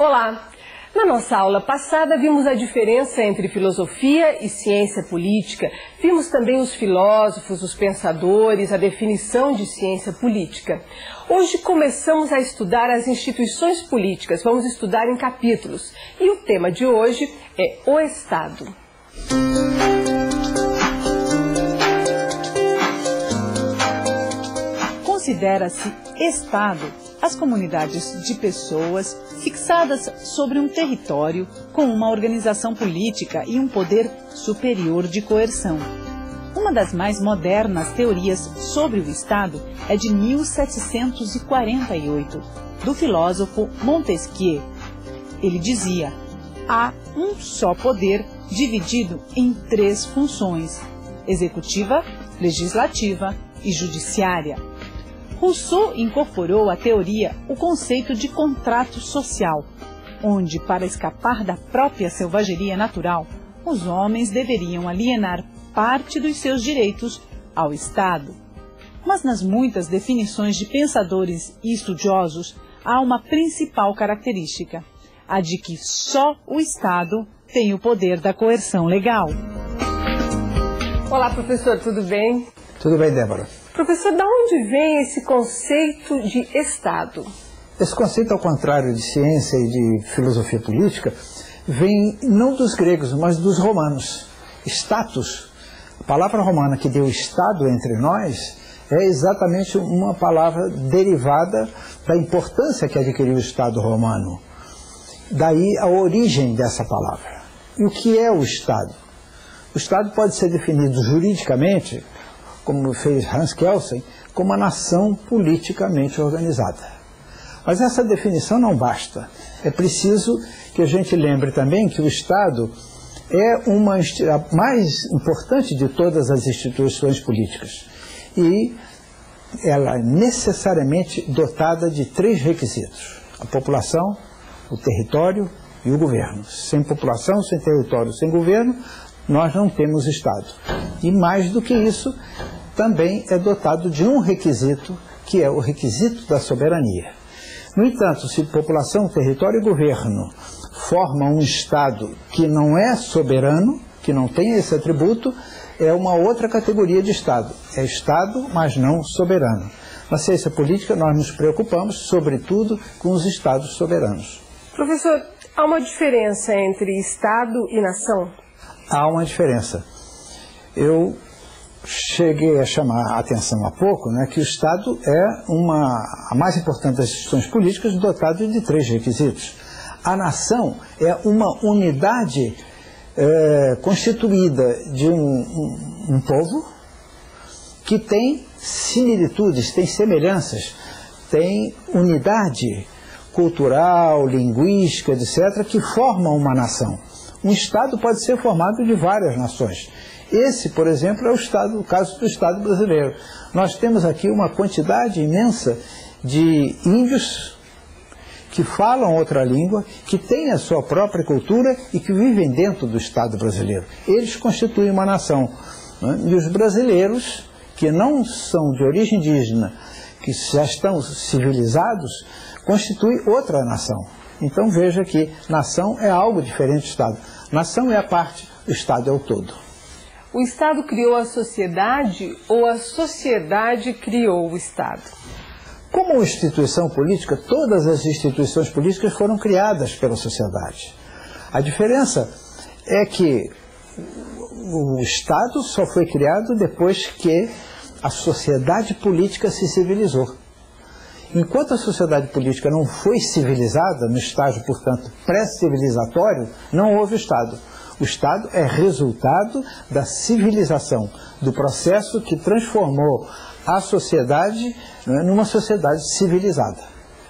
Olá! Na nossa aula passada vimos a diferença entre filosofia e ciência política. Vimos também os filósofos, os pensadores, a definição de ciência política. Hoje começamos a estudar as instituições políticas. Vamos estudar em capítulos. E o tema de hoje é o Estado. Considera-se Estado as comunidades de pessoas fixadas sobre um território com uma organização política e um poder superior de coerção. Uma das mais modernas teorias sobre o Estado é de 1748, do filósofo Montesquieu. Ele dizia: há um só poder dividido em 3 funções: executiva, legislativa e judiciária. Rousseau incorporou à teoria o conceito de contrato social, onde, para escapar da própria selvageria natural, os homens deveriam alienar parte dos seus direitos ao Estado. Mas nas muitas definições de pensadores e estudiosos, há uma principal característica, a de que só o Estado tem o poder da coerção legal. Olá, professor, tudo bem? Tudo bem, Débora. Professor, de onde vem esse conceito de Estado? Esse conceito, ao contrário de ciência e de filosofia política, vem não dos gregos, mas dos romanos. Status, a palavra romana que deu Estado entre nós, é exatamente uma palavra derivada da importância que adquiriu o Estado romano. Daí a origem dessa palavra. E o que é o Estado? O Estado pode ser definido juridicamente, como fez Hans Kelsen, como uma nação politicamente organizada. Mas essa definição não basta. É preciso que a gente lembre também que o Estado é a mais importante de todas as instituições políticas. E ela é necessariamente dotada de 3 requisitos: a população, o território e o governo. Sem população, sem território, sem governo, nós não temos Estado. E mais do que isso, também é dotado de um requisito, que é o requisito da soberania. No entanto, se população, território e governo formam um Estado que não é soberano, que não tem esse atributo, é uma outra categoria de Estado. É Estado, mas não soberano. Na ciência política, nós nos preocupamos, sobretudo, com os Estados soberanos. Professor, há uma diferença entre Estado e nação? Há uma diferença. Eu cheguei a chamar a atenção há pouco, que o Estado é a mais importante das instituições políticas, dotada de 3 requisitos. A nação é uma unidade constituída de um povo que tem similitudes, tem semelhanças, tem unidade cultural, linguística, etc., que formam uma nação. Um Estado pode ser formado de várias nações. Esse, por exemplo, é o caso do Estado brasileiro. Nós temos aqui uma quantidade imensa de índios que falam outra língua, que têm a sua própria cultura e que vivem dentro do Estado brasileiro. Eles constituem uma nação. E os brasileiros, que não são de origem indígena, que já estão civilizados, constituem outra nação. Então veja que nação é algo diferente do Estado. Nação é a parte, o Estado é o todo. O Estado criou a sociedade ou a sociedade criou o Estado? Como instituição política, todas as instituições políticas foram criadas pela sociedade. A diferença é que o Estado só foi criado depois que a sociedade política se civilizou. Enquanto a sociedade política não foi civilizada, no estágio, portanto, pré-civilizatório, não houve Estado. O Estado é resultado da civilização, do processo que transformou a sociedade numa sociedade civilizada.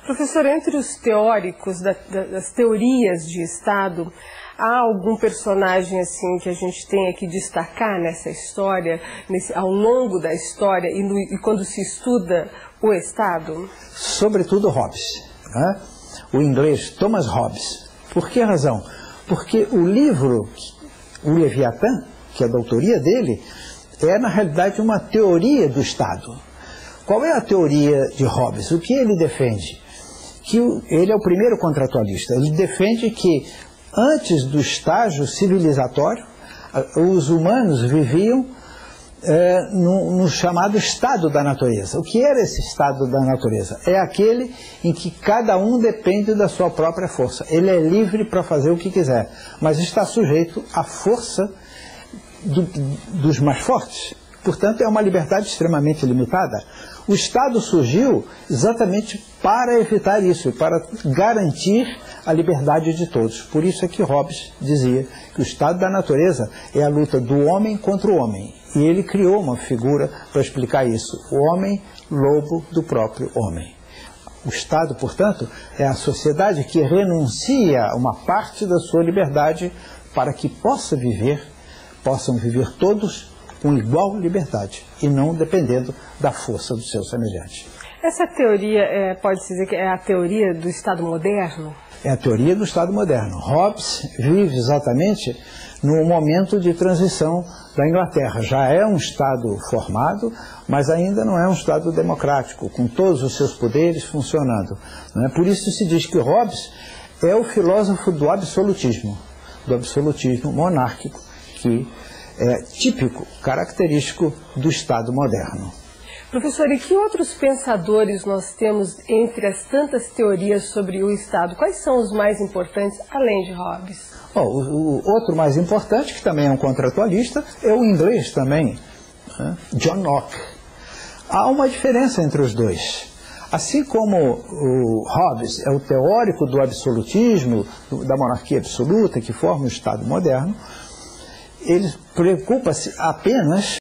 Professor, entre os teóricos das teorias de Estado, há algum personagem assim que a gente tenha que destacar nessa história, ao longo da história e quando se estuda o Estado? Sobretudo Hobbes, o inglês Thomas Hobbes. Por que razão? Porque o livro, o Leviatã, que é da autoria dele, é na realidade uma teoria do Estado. Qual é a teoria de Hobbes? O que ele defende? que ele é o primeiro contratualista. Ele defende que antes do estágio civilizatório, os humanos viviam no chamado estado da natureza. O que era esse estado da natureza? É aquele em que cada um depende da sua própria força. Ele é livre para fazer o que quiser, mas está sujeito à força dos mais fortes. Portanto, é uma liberdade extremamente limitada. O Estado surgiu exatamente para evitar isso, para garantir a liberdade de todos. Por isso é que Hobbes dizia que o estado da natureza é a luta do homem contra o homem. E ele criou uma figura para explicar isso. O homem, lobo do próprio homem. O Estado, portanto, é a sociedade que renuncia a uma parte da sua liberdade para que possam viver todos com igual liberdade e não dependendo da força do seu semelhante. Essa teoria, pode-se dizer que é a teoria do Estado moderno? É a teoria do Estado moderno. Hobbes vive exatamente no momento de transição da Inglaterra. Já é um Estado formado, mas ainda não é um Estado democrático, com todos os seus poderes funcionando. Por isso se diz que Hobbes é o filósofo do absolutismo monárquico, que é típico, característico do Estado moderno. Professor, e que outros pensadores nós temos entre as tantas teorias sobre o Estado? Quais são os mais importantes, além de Hobbes? O outro mais importante, que também é um contratualista, é o inglês também, John Locke. Há uma diferença entre os dois. Assim como o Hobbes é o teórico do absolutismo, da monarquia absoluta, que forma o Estado moderno, ele preocupa-se apenas